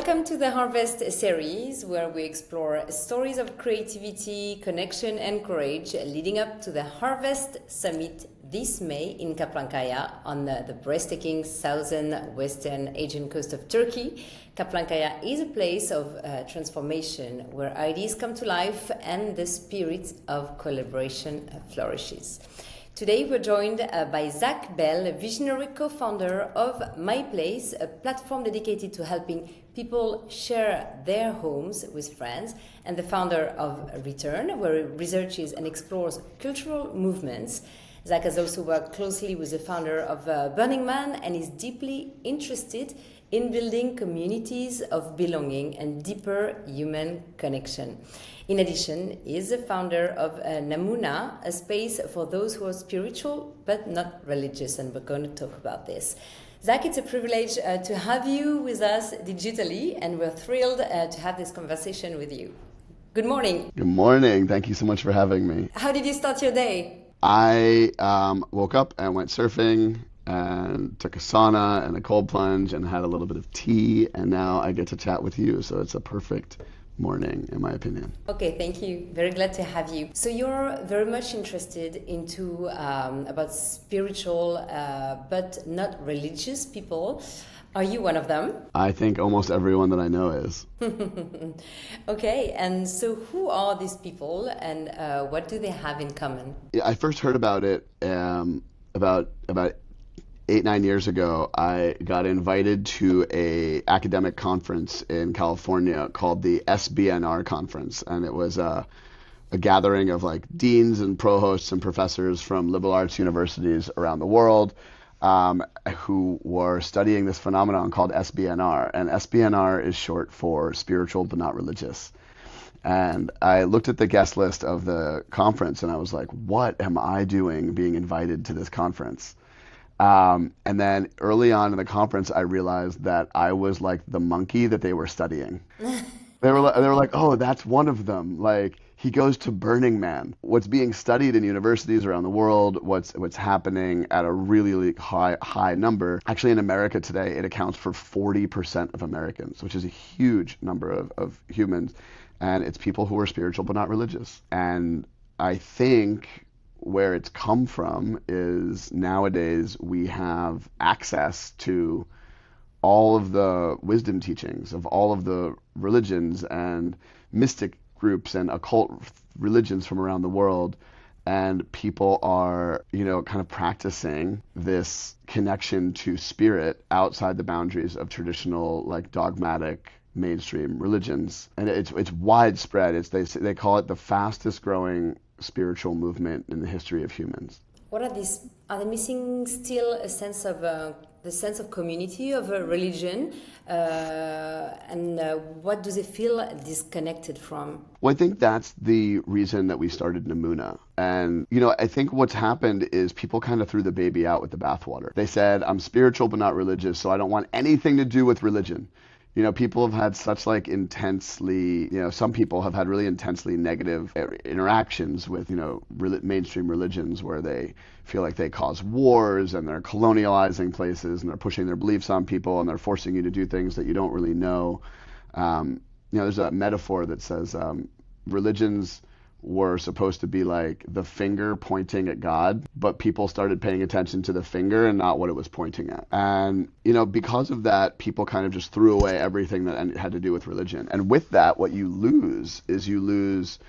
Welcome to the Harvest series, where we explore stories of creativity, connection, and courage leading up to the Harvest Summit this May in Kaplankaya on the breathtaking southern western Asian coast of Turkey. Kaplankaya is a place of transformation where ideas come to life and the spirit of collaboration flourishes. Today we're joined by Zach Bell, a visionary co-founder of MyPlace, a platform dedicated to helping people share their homes with friends, and the founder of Return, where he researches and explores cultural movements. Zach has also worked closely with the founder of Burning Man and is deeply interested in building communities of belonging and deeper human connection. In addition, he is the founder of Namuna, a space for those who are spiritual but not religious, and we're going to talk about this. Zach, it's a privilege to have you with us digitally, and we're thrilled to have this conversation with you. Good morning. Good morning. Thank you so much for having me. How did you start your day? I woke up and went surfing and took a sauna and a cold plunge and had a little bit of tea, and now I get to chat with you, so it's a perfect morning in my opinion. Okay, thank you. Very glad to have you. So you're very much interested into about spiritual but not religious people. Are you one of them? I think almost everyone that I know is. Okay, and so who are these people and what do they have in common? I first heard about it about 8-9 years ago. I got invited to a academic conference in California called the SBNR conference, and it was a gathering of like deans and provosts and professors from liberal arts universities around the world who were studying this phenomenon called SBNR, and SBNR is short for spiritual but not religious. And I looked at the guest list of the conference and I was like, what am I doing being invited to this conference? And then early on in the conference, I realized that I was like the monkey that they were studying. They were like, oh, that's one of them. Like, he goes to Burning Man. What's being studied in universities around the world, what's happening at a really high number. Actually, in America today, it accounts for 40% of Americans, which is a huge number of humans. And it's people who are spiritual but not religious. And I think where it's come from is nowadays we have access to all of the wisdom teachings of all of the religions and mystic groups and occult religions from around the world, and people are, kind of practicing this connection to spirit outside the boundaries of traditional, like, dogmatic mainstream religions. And it's widespread. They call it the fastest growing spiritual movement in the history of humans. What are these? Are they missing still a sense of the sense of community of a religion, and what do they feel disconnected from? Well, I think that's the reason that we started Namuna. And I think what's happened is people kind of threw the baby out with the bathwater. They said, I'm spiritual but not religious, so I don't want anything to do with religion. People have had such some people have had really intensely negative interactions with, mainstream religions, where they feel like they cause wars and they're colonializing places and they're pushing their beliefs on people and they're forcing you to do things that you don't really know. There's a metaphor that says religions were supposed to be like the finger pointing at God, but people started paying attention to the finger and not what it was pointing at. And, because of that, people kind of just threw away everything that had to do with religion. And with that, what you lose is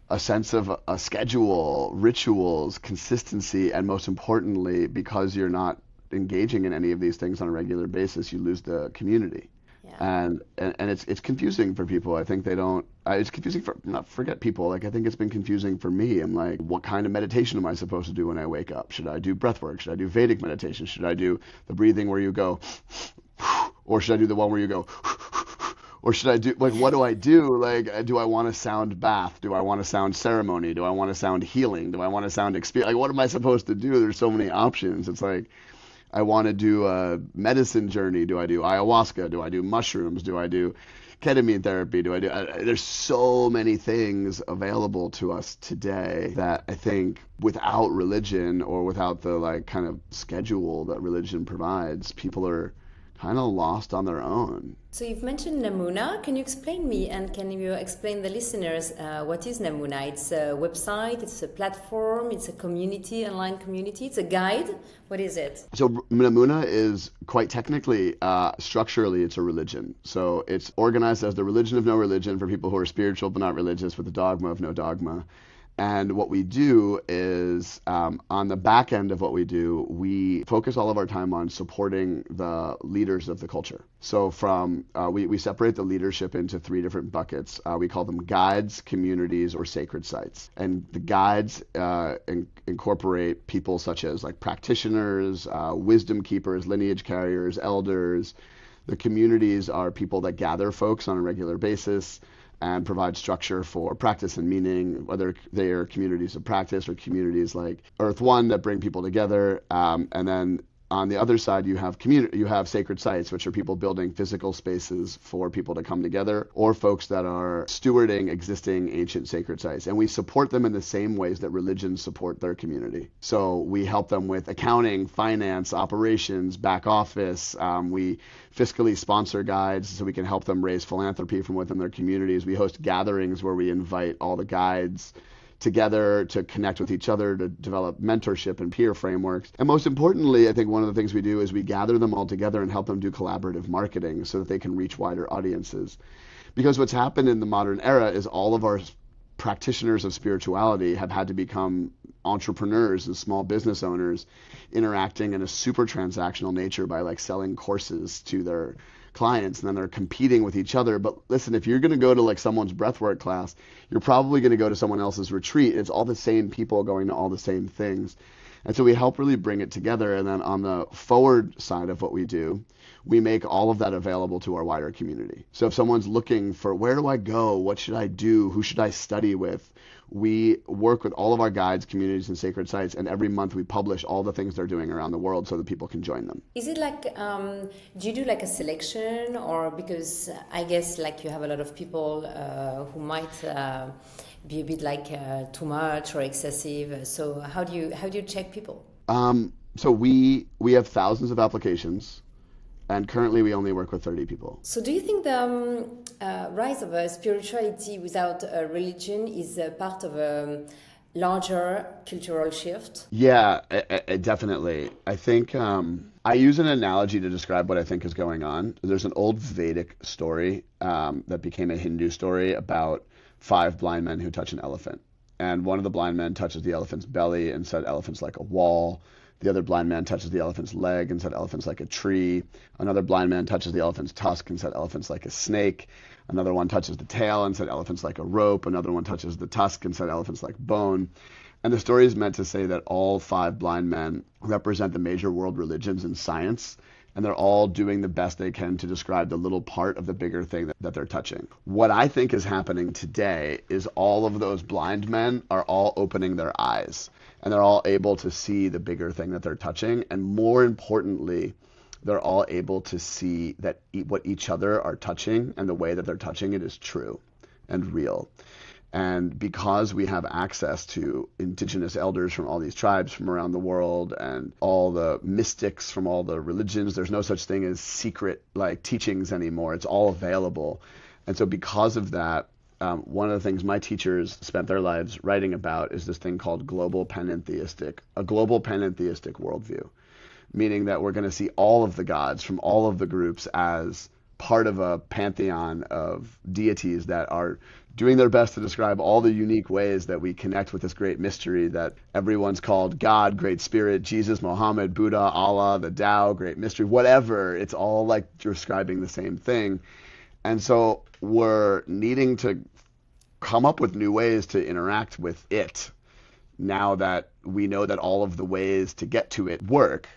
a sense of a schedule, rituals, consistency, and most importantly, because you're not engaging in any of these things on a regular basis, you lose the community. Yeah. And it's confusing for people. I think it's confusing forget people. Like, I think it's been confusing for me. I'm like, what kind of meditation am I supposed to do when I wake up? Should I do breath work? Should I do Vedic meditation? Should I do the breathing where you go, or should I do the one where you go, or should I do, like, what do I do? Like, do I want to sound bath? Do I want to sound ceremony? Do I want to sound healing? Do I want to sound experience? Like, what am I supposed to do? There's so many options. It's like, I want to do a medicine journey. Do I do ayahuasca? Do I do mushrooms? Do I do ketamine therapy? There's so many things available to us today that I think without religion, or without the kind of schedule that religion provides, people are kind of lost on their own. So you've mentioned Namuna. Can you explain me and can you explain the listeners what is Namuna? It's a website, it's a platform, it's a community, online community, it's a guide. What is it? So Namuna is quite technically, structurally, it's a religion. So it's organized as the religion of no religion for people who are spiritual but not religious, with the dogma of no dogma. And what we do is, on the back end of what we do, we focus all of our time on supporting the leaders of the culture. So we separate the leadership into three different buckets. We call them guides, communities, or sacred sites. And the guides incorporate people such as like practitioners, wisdom keepers, lineage carriers, elders. The communities are people that gather folks on a regular basis and provide structure for practice and meaning, whether they are communities of practice or communities like Earth One that bring people together. And then on the other side, you have sacred sites, which are people building physical spaces for people to come together, or folks that are stewarding existing ancient sacred sites. And we support them in the same ways that religions support their community. So we help them with accounting, finance, operations, back office. We fiscally sponsor guides so we can help them raise philanthropy from within their communities. We host gatherings where we invite all the guides together to connect with each other, to develop mentorship and peer frameworks. And most importantly, I think one of the things we do is we gather them all together and help them do collaborative marketing so that they can reach wider audiences. Because what's happened in the modern era is all of our practitioners of spirituality have had to become entrepreneurs and small business owners, interacting in a super transactional nature by like selling courses to their clients, and then they're competing with each other. But listen, if you're going to go to like someone's breathwork class, you're probably going to go to someone else's retreat. It's all the same people going to all the same things. And so we help really bring it together. And then on the forward side of what we do, we make all of that available to our wider community. So if someone's looking for where do I go, what should I do, who should I study with, we work with all of our guides, communities, and sacred sites, and every month we publish all the things they're doing around the world so that people can join them. Is it like, do you do like a selection, or because I guess like you have a lot of people who might be a bit like too much or excessive. So how do you check people? So we have thousands of applications. And currently we only work with 30 people. So do you think the rise of a spirituality without a religion is a part of a larger cultural shift? Yeah, definitely. I think I use an analogy to describe what I think is going on. There's an old Vedic story that became a Hindu story about 5 blind men who touch an elephant. And one of the blind men touches the elephant's belly and said, "Elephant's like a wall." The other blind man touches the elephant's leg and said, "Elephant's like a tree." Another blind man touches the elephant's tusk and said, "Elephant's like a snake." Another one touches the tail and said, "Elephant's like a rope." Another one touches the tusk and said, "Elephant's like bone." And the story is meant to say that all 5 blind men represent the major world religions and science, and they're all doing the best they can to describe the little part of the bigger thing that they're touching. What I think is happening today is all of those blind men are all opening their eyes, and they're all able to see the bigger thing that they're touching. And more importantly, they're all able to see that what each other are touching and the way that they're touching it is true and real. And because we have access to indigenous elders from all these tribes from around the world and all the mystics from all the religions, there's no such thing as secret like teachings anymore. It's all available. And so because of that, one of the things my teachers spent their lives writing about is this thing called a global panentheistic worldview, meaning that we're going to see all of the gods from all of the groups as part of a pantheon of deities that are doing their best to describe all the unique ways that we connect with this great mystery that everyone's called God, Great Spirit, Jesus, Muhammad, Buddha, Allah, the Tao, Great Mystery, whatever. It's all like describing the same thing. And so we're needing to come up with new ways to interact with it now that we know that all of the ways to get to it work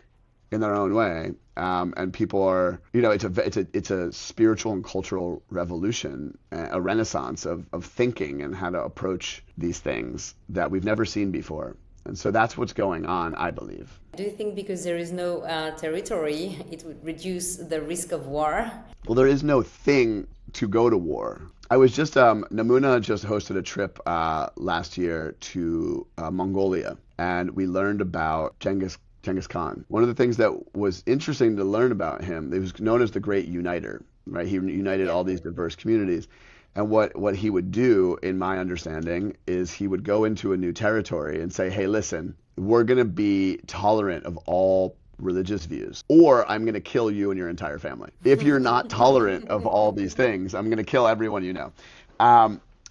in their own way. And people are, it's a spiritual and cultural revolution, a renaissance of thinking and how to approach these things that we've never seen before. And so that's what's going on, I believe. Do you think because there is no territory, it would reduce the risk of war? Well, there is no thing to go to war. I was just, Namuna just hosted a trip last year to Mongolia, and we learned about Genghis Genghis Khan. One of the things that was interesting to learn about him, he was known as the Great Uniter, right? He united all these diverse communities. And what he would do, in my understanding, is he would go into a new territory and say, hey, listen, we're going to be tolerant of all religious views, or I'm going to kill you and your entire family. If you're not tolerant of all these things, I'm going to kill everyone you know.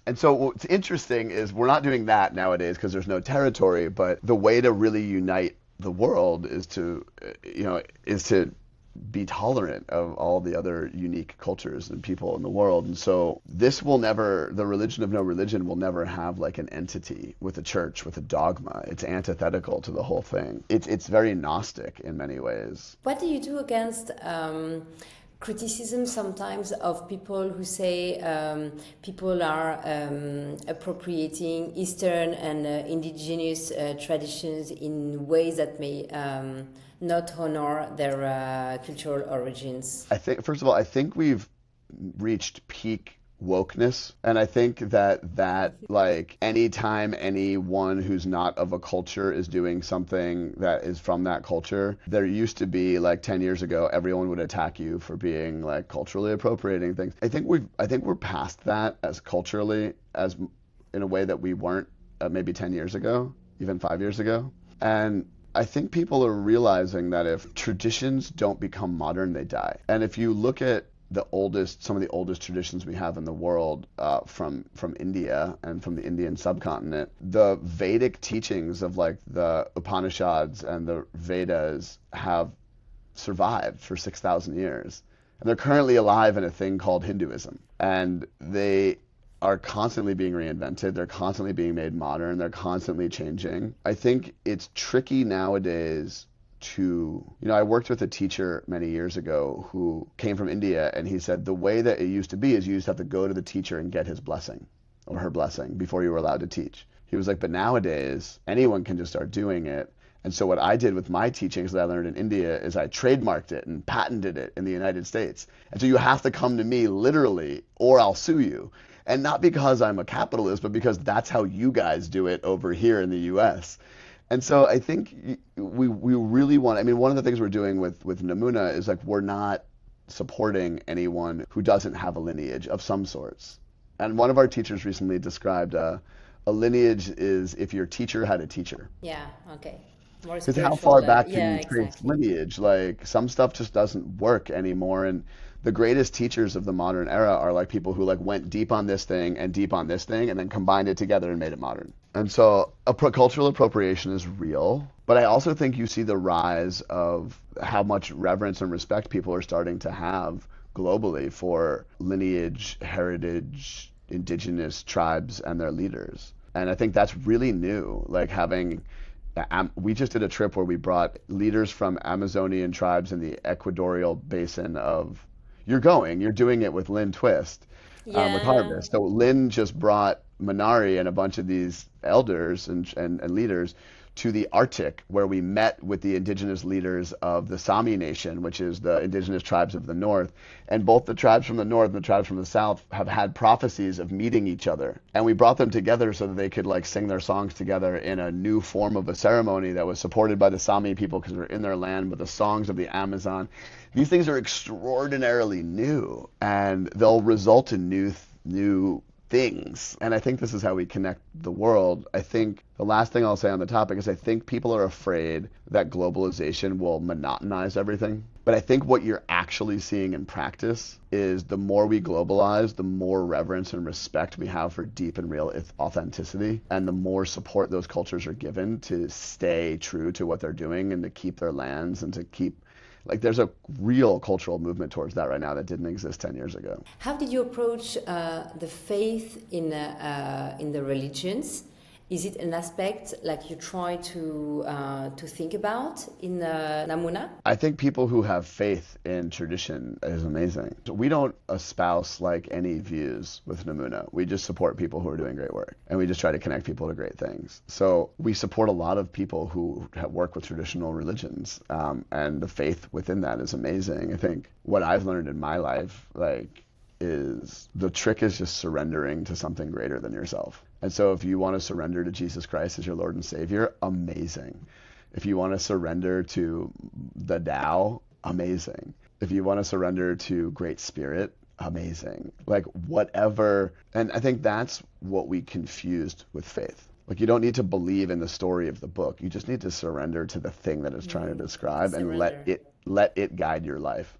And so what's interesting is we're not doing that nowadays because there's no territory, but the way to really unite the world is to be tolerant of all the other unique cultures and people in the world. And so the religion of no religion will never have like an entity with a church, with a dogma. It's antithetical to the whole thing. It's very Gnostic in many ways. What do you do against criticism sometimes of people who say people are appropriating Eastern and indigenous traditions in ways that may not honor their cultural origins? I think, first of all, I think we've reached peak wokeness, and I think that like anytime anyone who's not of a culture is doing something that is from that culture, there used to be like 10 years ago everyone would attack you for being like culturally appropriating things. I think we're past that as culturally, as in a way that we weren't maybe 10 years ago, even 5 years ago. And I think people are realizing that if traditions don't become modern, they die. And if you look at some of the oldest traditions we have in the world, from India and from the Indian subcontinent, the Vedic teachings of like the Upanishads and the Vedas have survived for 6,000 years. And they're currently alive in a thing called Hinduism. And they are constantly being reinvented. They're constantly being made modern. They're constantly changing. I think it's tricky nowadays I worked with a teacher many years ago who came from India, and he said the way that it used to be is you used to have to go to the teacher and get his blessing or her blessing before you were allowed to teach. He was like, but nowadays anyone can just start doing it. And so what I did with my teachings that I learned in India is I trademarked it and patented it in the United States. And so you have to come to me literally or I'll sue you. And not because I'm a capitalist, but because that's how you guys do it over here in the US. And so I think we really want, one of the things we're doing with Namuna is like we're not supporting anyone who doesn't have a lineage of some sorts. And one of our teachers recently described a lineage is if your teacher had a teacher. Yeah, okay. More Because spiritual. how far back can yeah, you trace exactly. lineage? Like some stuff just doesn't work anymore. And the greatest teachers of the modern era are like people who like went deep on this thing and deep on this thing and then combined it together and made it modern. And so cultural appropriation is real, but I also think you see the rise of how much reverence and respect people are starting to have globally for lineage, heritage, indigenous tribes and their leaders. And I think that's really new, like we just did a trip where we brought leaders from Amazonian tribes in the equatorial basin of, you're doing it with Lynn Twist, with Yeah. Harvest. So Lynn just brought Minari and a bunch of these elders and leaders to the Arctic, where we met with the indigenous leaders of the Sami Nation, which is the indigenous tribes of the north. And both the tribes from the north and the tribes from the south have had prophecies of meeting each other. And we brought them together so that they could like sing their songs together in a new form of a ceremony that was supported by the Sami people because we're in their land with the songs of the Amazon. These things are extraordinarily new, and they'll result in new things. And I think this is how we connect the world. I think the last thing I'll say on the topic is I think people are afraid that globalization will monotonize everything. But I think what you're actually seeing in practice is the more we globalize, the more reverence and respect we have for deep and real authenticity, and the more support those cultures are given to stay true to what they're doing and to keep their lands and to keep, like, there's a real cultural movement towards that right now that didn't exist 10 years ago. How did you approach the faith in the religions? Is it an aspect like you try to think about in Namuna? I think people who have faith in tradition is amazing. We don't espouse like any views with Namuna. We just support people who are doing great work, and we just try to connect people to great things. So we support a lot of people who work with traditional religions, and the faith within that is amazing. I think what I've learned in my life, is the trick is just surrendering to something greater than yourself. And so if you want to surrender to Jesus Christ as your Lord and Savior, amazing. If you want to surrender to the Tao, amazing. If you want to surrender to Great Spirit, amazing. Like whatever. And I think that's what we confused with faith. Like you don't need to believe in the story of the book. You just need to surrender to the thing that it's trying to describe and Surrender. let it guide your life.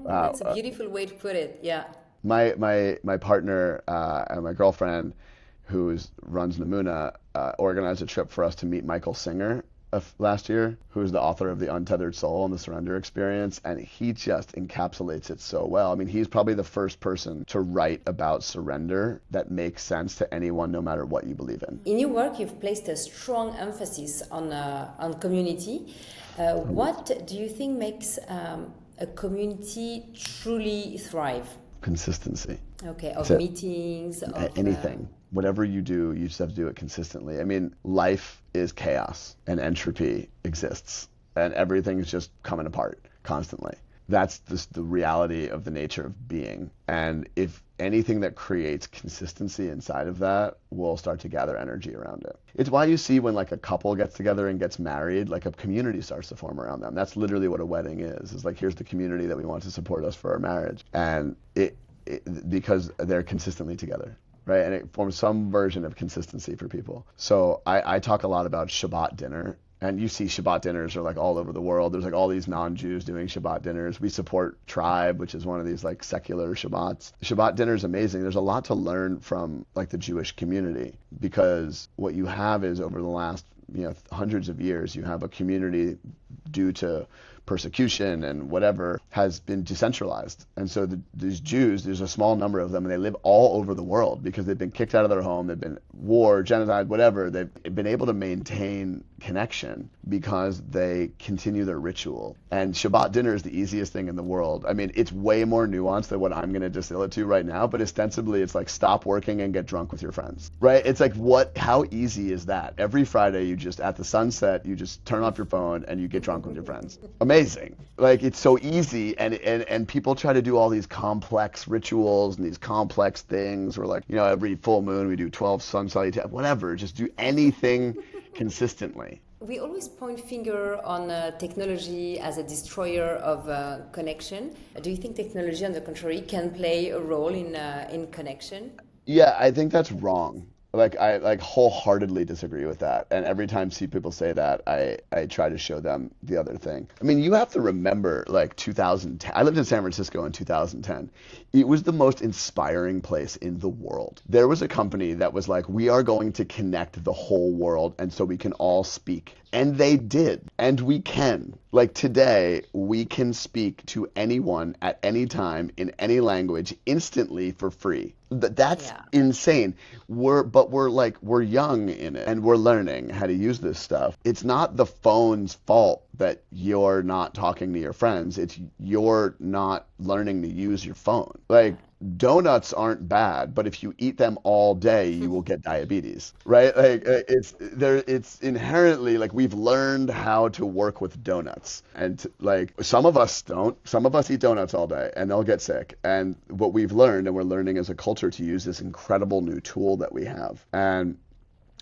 That's a beautiful way to put it. Yeah. My partner and my girlfriend, who runs Namuna, organized a trip for us to meet Michael Singer last year, who's the author of The Untethered Soul and the Surrender Experience, and he just encapsulates it so well. I mean, he's probably the first person to write about surrender that makes sense to anyone, no matter what you believe in. In your work, you've placed a strong emphasis on community. What do you think makes a community truly thrive? Consistency. Okay, of meetings, of anything. Whatever you do, you just have to do it consistently. I mean, life is chaos and entropy exists and everything's just coming apart constantly. That's just the reality of the nature of being. And if anything that creates consistency inside of that will start to gather energy around it. It's why you see when like a couple gets together and gets married, like a community starts to form around them. That's literally what a wedding is. It's like, here's the community that we want to support us for our marriage. And because they're consistently together. Right, and it forms some version of consistency for people. So I talk a lot about Shabbat dinner, and you see Shabbat dinners are like all over the world. There's like all these non-Jews doing Shabbat dinners. We support Tribe, which is one of these like secular Shabbats. Shabbat dinner is amazing. There's a lot to learn from like the Jewish community, because what you have is over the last hundreds of years, you have a community due to persecution and whatever has been decentralized. And so these Jews, there's a small number of them, and they live all over the world because they've been kicked out of their home, they've been war, genocide, whatever. They've been able to maintain connection because they continue their ritual. And Shabbat dinner is the easiest thing in the world. I mean, it's way more nuanced than what I'm going to distill it to right now, but ostensibly it's like stop working and get drunk with your friends, right? It's like, how easy is that? Every Friday, you just, at the sunset, you just turn off your phone and you get drunk with your friends. Amazing. Like, it's so easy, and people try to do all these complex rituals and these complex things, or like, every full moon we do 12 sun salutations, whatever, just do anything consistently. We always point finger on technology as a destroyer of connection. Do you think technology, on the contrary, can play a role in connection? Yeah, I think that's wrong. I wholeheartedly disagree with that. And every time I see people say that, I try to show them the other thing. I mean, you have to remember, like 2010, I lived in San Francisco in 2010. It was the most inspiring place in the world. There was a company that was like, we are going to connect the whole world, and so we can all speak. And they did. And we can. Like today, we can speak to anyone at any time in any language instantly for free. That's insane. We're young in it, and we're learning how to use this stuff. It's not the phone's fault that you're not talking to your friends. It's you're not learning to use your phone. Like, donuts aren't bad, but if you eat them all day, you will get diabetes, right? Like it's inherently, like, we've learned how to work with donuts, and like some of us don't. Some of us eat donuts all day and they'll get sick. And what we've learned, and we're learning as a culture, to use this incredible new tool that we have. And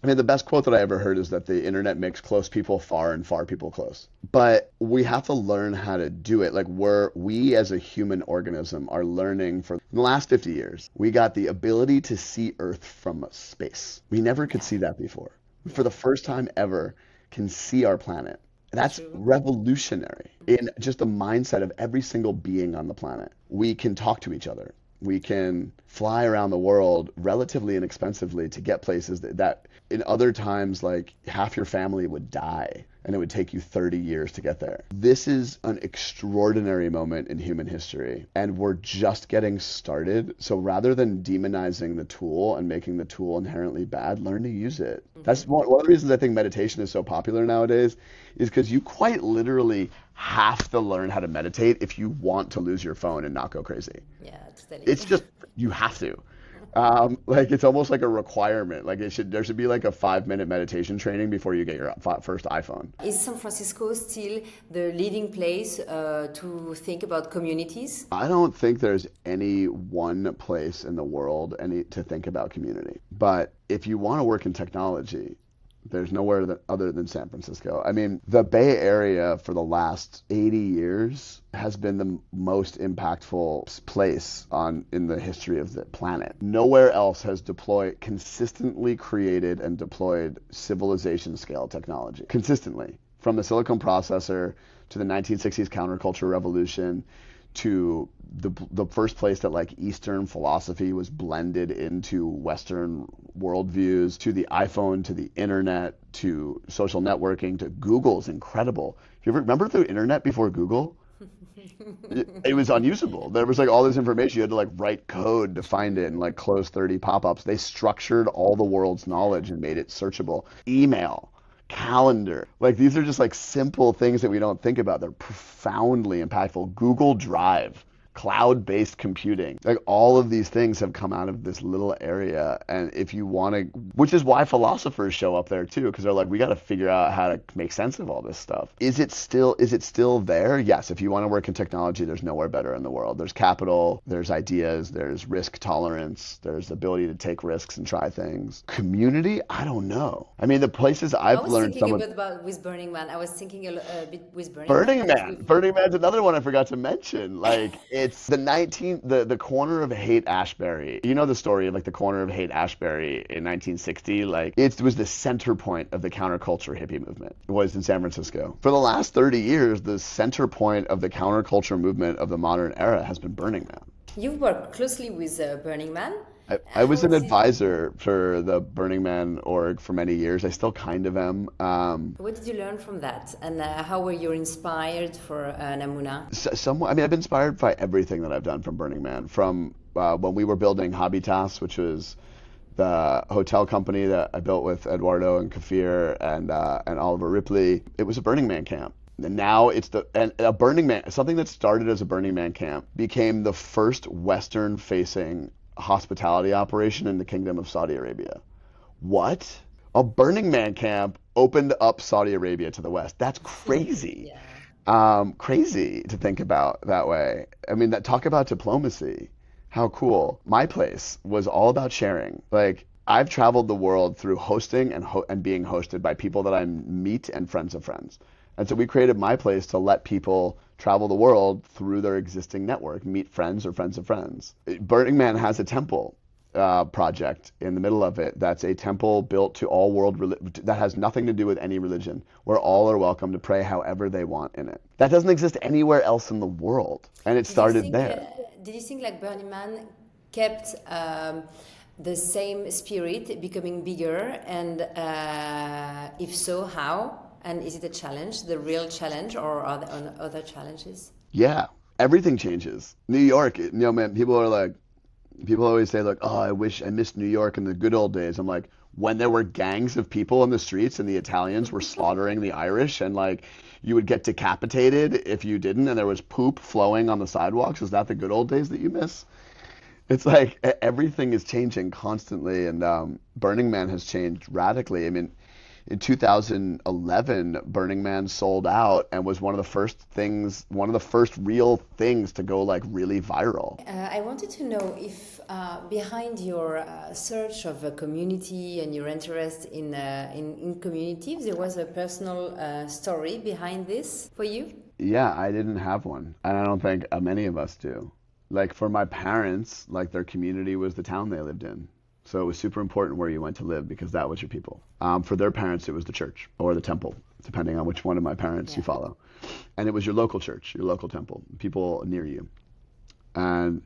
I mean, the best quote that I ever heard is that the internet makes close people far and far people close. But we have to learn how to do it. Like we as a human organism are learning in the last 50 years, we got the ability to see Earth from space. We never could see that before. For the first time ever, can see our planet. That's revolutionary in just the mindset of every single being on the planet. We can talk to each other. We can fly around the world relatively inexpensively to get places that in other times, like, half your family would die and it would take you 30 years to get there. This is an extraordinary moment in human history, and we're just getting started. So rather than demonizing the tool and making the tool inherently bad, learn to use it. That's one of the reasons I think meditation is so popular nowadays, is because you quite literally have to learn how to meditate if you want to lose your phone and not go crazy. Yeah, it's just, you have to. Like, it's almost like a requirement. Like, there should be like a 5-minute meditation training before you get your first iPhone. Is San Francisco still the leading place to think about communities? I don't think there's any one place in the world to think about community. But if you want to work in technology, There's nowhere other than San Francisco. I mean, the Bay Area for the last 80 years has been the most impactful place in the history of the planet. Nowhere else has consistently created and deployed civilization scale technology. Consistently. From the silicon processor to the 1960s counterculture revolution to the first place that like Eastern philosophy was blended into Western worldviews, to the iPhone, to the internet, to social networking, to Google's incredible. You ever remember the internet before Google? It was unusable. There was like all this information. You had to like write code to find it and like close 30 pop-ups. They structured all the world's knowledge and made it searchable. Email, calendar, like these are just like simple things that we don't think about. They're profoundly impactful. Google Drive, cloud-based computing, like all of these things have come out of this little area. And if you want to, which is why philosophers show up there too, because they're like, we got to figure out how to make sense of all this stuff. Is it still there? Yes. If you want to work in technology, there's nowhere better in the world. There's capital, there's ideas, there's risk tolerance, there's the ability to take risks and try things. Community, I don't know. I mean, the places I've learned some of. About with Burning Man. I was thinking a bit with Burning Man. Burning Man's another one I forgot to mention. Like it's the corner of Haight-Ashbury. You know the story of like the corner of Haight-Ashbury in 1960? Like it was the center point of the counterculture hippie movement. It was in San Francisco. For the last 30 years, the center point of the counterculture movement of the modern era has been Burning Man. You've worked closely with Burning Man. I was an advisor for the Burning Man org for many years. I still kind of am. What did you learn from that? And how were you inspired for Namuna? Somewhat. I mean, I've been inspired by everything that I've done from Burning Man. From when we were building Habitas, which was the hotel company that I built with Eduardo and Kafir and Oliver Ripley. It was a Burning Man camp. And now it's a Burning Man, something that started as a Burning Man camp became the first Western-facing hospitality operation in the Kingdom of Saudi Arabia. What? A Burning Man camp opened up Saudi Arabia to the West. That's crazy. Yeah. Crazy to think about that way. I mean, talk about diplomacy. How cool. MyPlace was all about sharing. Like, I've traveled the world through hosting and being hosted by people that I meet and friends of friends. And so we created MyPlace to let people travel the world through their existing network, meet friends or friends of friends. Burning Man has a temple project in the middle of it. That's a temple built to all that has nothing to do with any religion, where all are welcome to pray however they want in it. That doesn't exist anywhere else in the world, and it started there. Did you think like Burning Man kept the same spirit, becoming bigger, and if so, how? And is it a challenge, the real challenge, or are there other challenges? Yeah, everything changes. New York, man, people always say like, oh, I missed New York in the good old days. I'm like, when there were gangs of people in the streets and the Italians were slaughtering the Irish and like you would get decapitated if you didn't, and there was poop flowing on the sidewalks. Is that the good old days that you miss? It's like everything is changing constantly, and Burning Man has changed radically. I mean, in 2011, Burning Man sold out and was one of the first real things to go like really viral. I wanted to know if behind your search of a community and your interest in communities, there was a personal story behind this for you? Yeah, I didn't have one, and I don't think many of us do. Like for my parents, like their community was the town they lived in. So it was super important where you went to live because that was your people. For their parents, it was the church or the temple, depending on which one of my parents you follow. And it was your local church, your local temple, people near you. And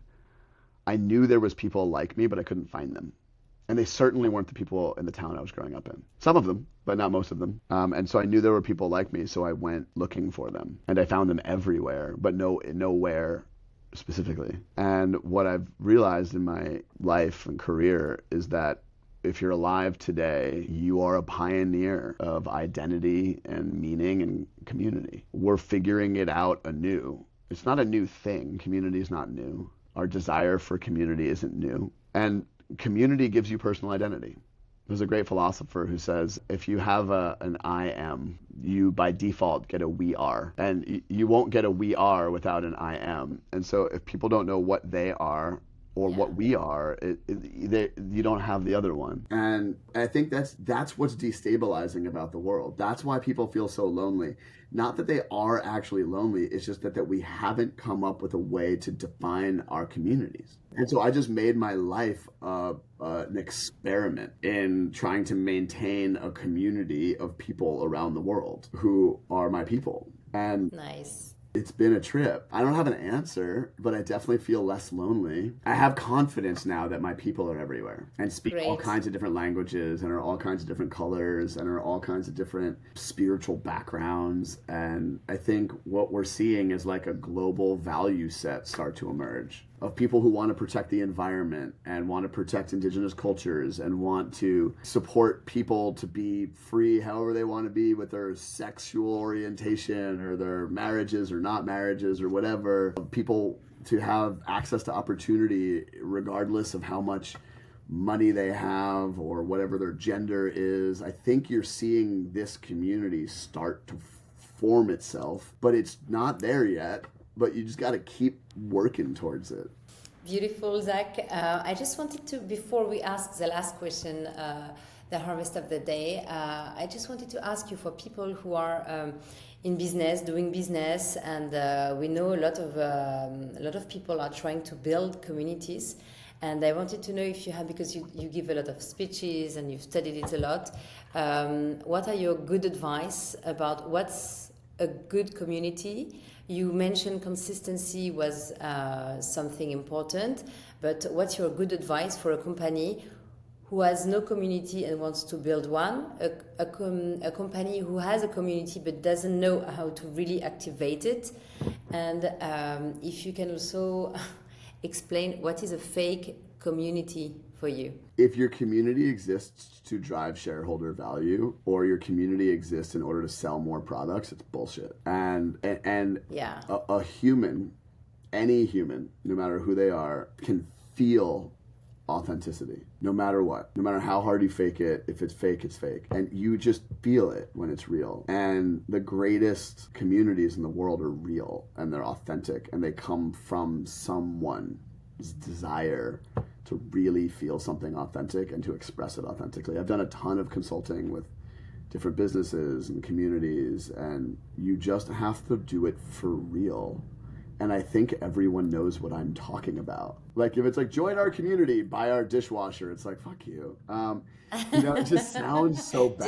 I knew there was people like me, but I couldn't find them. And they certainly weren't the people in the town I was growing up in. Some of them, but not most of them. And so I knew there were people like me, so I went looking for them. And I found them everywhere, but nowhere specifically. And what I've realized in my life and career is that if you're alive today, you are a pioneer of identity and meaning and community. We're figuring it out anew. It's not a new thing. Community is not new. Our desire for community isn't new. And community gives you personal identity. There's a great philosopher who says, if you have an I am, you by default get a we are. And you won't get a we are without an I am. And so if people don't know what they are or Yeah. what we are, you don't have the other one. And I think that's what's destabilizing about the world. That's why people feel so lonely. Not that they are actually lonely, it's just that we haven't come up with a way to define our communities. And so I just made my life an experiment in trying to maintain a community of people around the world who are my people. And Nice. it's been a trip. I don't have an answer, but I definitely feel less lonely. I have confidence now that my people are everywhere and speak all Great. kinds of different languages and are all kinds of different colors and are all kinds of different spiritual backgrounds. And I think what we're seeing is like a global value set start to emerge of people who want to protect the environment and want to protect indigenous cultures and want to support people to be free however they want to be with their sexual orientation or their marriages or not marriages or whatever. People to have access to opportunity regardless of how much money they have or whatever their gender is. I think you're seeing this community start to form itself, but it's not there yet. But you just got to keep working towards it. Beautiful, Zach. I just wanted to, before we ask the last question, the harvest of the day, I just wanted to ask you, for people who are in business, doing business, and we know a lot of people are trying to build communities. And I wanted to know if you have, because you give a lot of speeches and you've studied it a lot, what are your good advice about what's a good community? You mentioned consistency was something important, but what's your good advice for a company who has no community and wants to build one, a company who has a community but doesn't know how to really activate it, and if you can also explain what is a fake community for you? If your community exists to drive shareholder value or your community exists in order to sell more products, it's bullshit. And Yeah. a human, any human, no matter who they are, can feel authenticity no matter what, no matter how hard you fake it. If it's fake, it's fake, and you just feel it when it's real. And the greatest communities in the world are real and they're authentic and they come from someone's desire to really feel something authentic and to express it authentically. I've done a ton of consulting with different businesses and communities, and you just have to do it for real. And I think everyone knows what I'm talking about. Like if it's like, join our community, buy our dishwasher, it's like, fuck you. It just sounds so bad.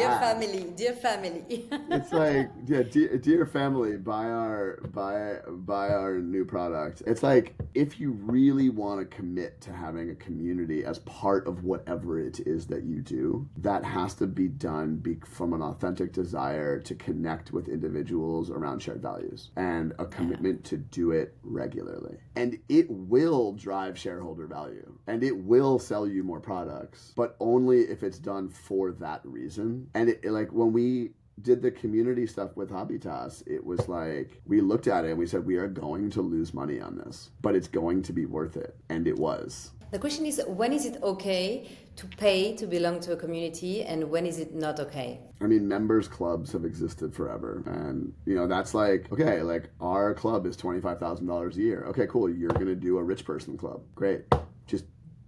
Dear family. It's like, yeah, dear family, buy our new product. It's like, if you really want to commit to having a community as part of whatever it is that you do, that has to be done from an authentic desire to connect with individuals around shared values and a commitment to do it regularly. And it will drive shareholder value and it will sell you more products, but only if it's done for that reason. And like when we did the community stuff with Habitas, it was like, we looked at it and we said, we are going to lose money on this, but it's going to be worth it. And it was. The question is, when is it okay to pay to belong to a community and when is it not okay? I mean, members clubs have existed forever. And, that's like, okay, like our club is $25,000 a year. Okay, cool. You're going to do a rich person club. Great. Just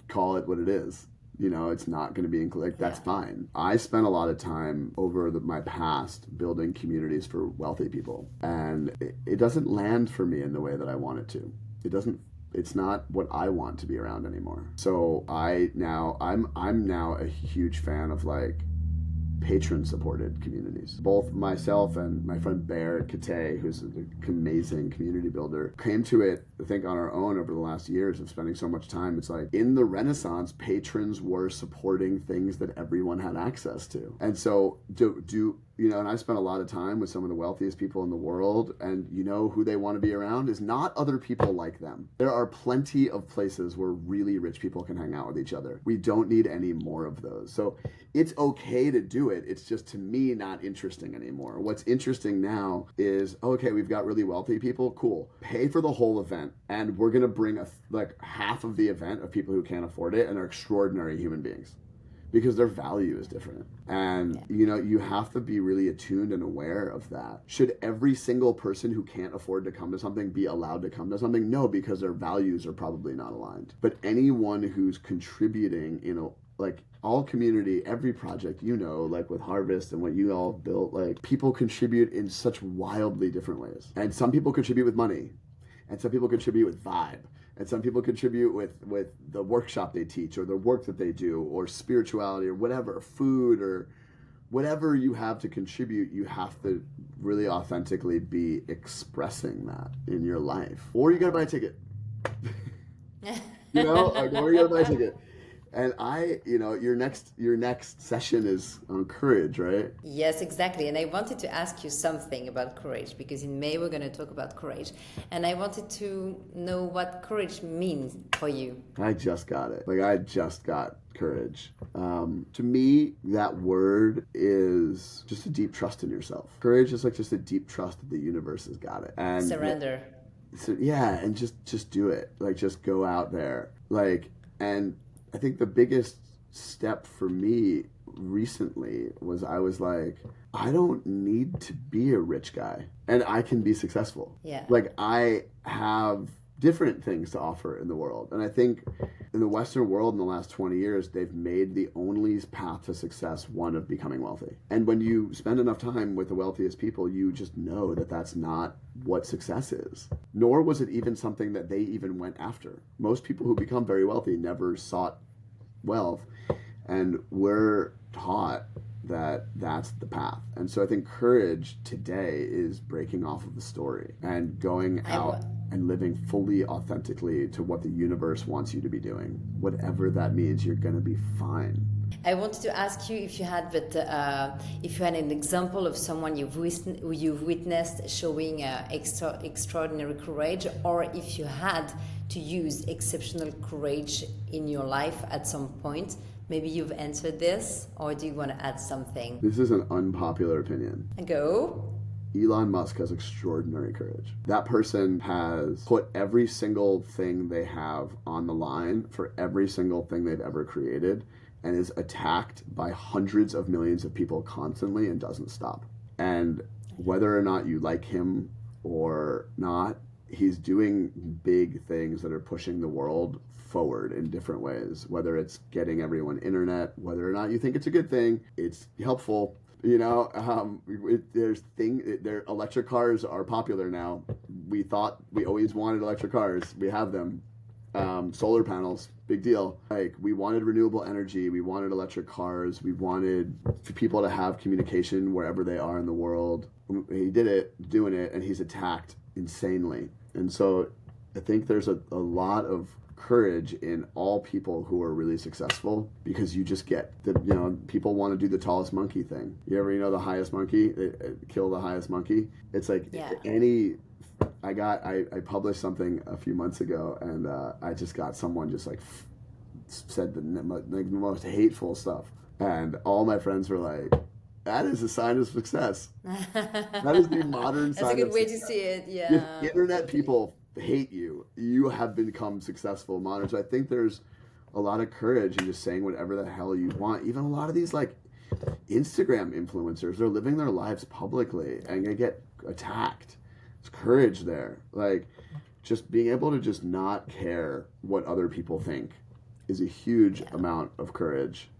call it what it is. It's not going to be included. That's fine. I spent a lot of time over my past building communities for wealthy people. And it doesn't land for me in the way that I want it to. It's not what I want to be around anymore. So I'm now a huge fan of like patron-supported communities. Both myself and my friend Bear Kate, who's an amazing community builder, came to it, I think, on our own over the last years of spending so much time. It's like, in the Renaissance, patrons were supporting things that everyone had access to. And so and I spent a lot of time with some of the wealthiest people in the world, and who they want to be around is not other people like them. There are plenty of places where really rich people can hang out with each other. We don't need any more of those. So it's okay to do it. It's just, to me, not interesting anymore. What's interesting now is, okay, we've got really wealthy people. Cool. Pay for the whole event, and we're going to bring half of the event of people who can't afford it and are extraordinary human beings. because their value is different. And, you have to be really attuned and aware of that. Should every single person who can't afford to come to something be allowed to come to something? No, because their values are probably not aligned. But anyone who's contributing, like all community, every project, like with Harvest and what you all built, like people contribute in such wildly different ways. And some people contribute with money, and some people contribute with vibe, and some people contribute with the workshop they teach or the work that they do or spirituality or whatever, food or whatever you have to contribute. You have to really authentically be expressing that in your life, or you gotta buy a ticket. Or you gotta buy a ticket. And your next session is on courage, right? Yes, exactly. And I wanted to ask you something about courage, because in May we're going to talk about courage. And I wanted to know what courage means for you. I just got it. I just got courage. To me, that word is just a deep trust in yourself. Courage is just a deep trust that the universe has got it. And surrender. And just do it. Just go out there. And I think the biggest step for me recently was I was like, I don't need to be a rich guy, and I can be successful. Yeah. I have different things to offer in the world. And I think in the Western world in the last 20 years, they've made the only path to success one of becoming wealthy. And when you spend enough time with the wealthiest people, you just know that that's not what success is. Nor was it even something that they even went after. Most people who become very wealthy never sought wealth, and we're taught that that's the path. And so I think courage today is breaking off of the story and going out and living fully authentically to what the universe wants you to be doing. Whatever that means, you're going to be fine. I wanted to ask you if you had an example of someone you've witnessed showing extraordinary courage, or if you had to use exceptional courage in your life at some point. Maybe you've answered this, or do you want to add something? This is an unpopular opinion. Go. Elon Musk has extraordinary courage. That person has put every single thing they have on the line for every single thing they've ever created, and is attacked by hundreds of millions of people constantly and doesn't stop. And whether or not you like him or not, he's doing big things that are pushing the world forward in different ways, whether it's getting everyone internet, whether or not you think it's a good thing, it's helpful. Their electric cars are popular now. We thought we always wanted electric cars. We have them. Solar panels, big deal. We wanted renewable energy. We wanted electric cars. We wanted people to have communication wherever they are in the world. He did it, doing it, and he's attacked insanely. And so I think there's a lot of courage in all people who are really successful, because you just get people want to do the tallest monkey thing. You ever the highest monkey, kill the highest monkey. It's I published something a few months ago, and I just got someone just said the most hateful stuff, and all my friends were like, that is a sign of success. That is the modern sign of success. That's a good way to see it. Yeah. If internet people hate you, you have become successful modern. So I think there's a lot of courage in just saying whatever the hell you want. Even a lot of these Instagram influencers, they're living their lives publicly and they get attacked. It's courage there. Just being able to just not care what other people think is a huge amount of courage.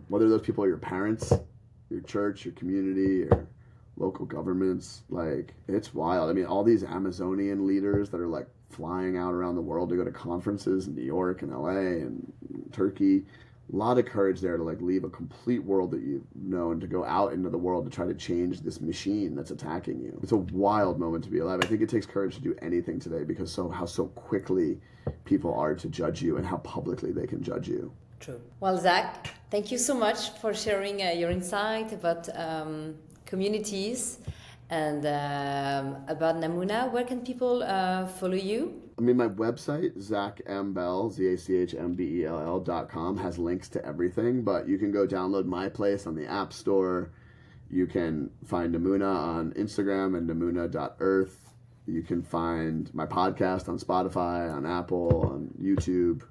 Whether those people are your parents, your church, your community, or local governments, it's wild. I mean, all these Amazonian leaders that are flying out around the world to go to conferences in New York and LA and Turkey. A lot of courage there to leave a complete world that you've known, to go out into the world to try to change this machine that's attacking you. It's a wild moment to be alive. I think it takes courage to do anything today, because how so quickly people are to judge you and how publicly they can judge you. True. Well, Zach, thank you so much for sharing your insight about communities and about Namuna. Where can people follow you? I mean, my website, ZachMBell, ZachMBell.com, has links to everything, but you can go download MyPlace on the App Store. You can find Namuna on Instagram and namuna.earth. You can find my podcast on Spotify, on Apple, on YouTube,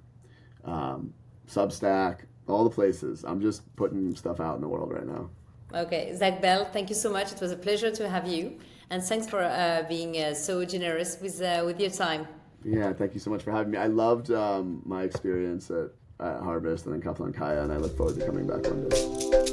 Substack, All the places. I'm just putting stuff out in the world right now. Okay, Zach Bell, thank you so much. It was a pleasure to have you, and thanks for being so generous with your time. Yeah, thank you so much for having me. I loved my experience at Harvest and then Kaplan Kaya, and I look forward to coming back one day.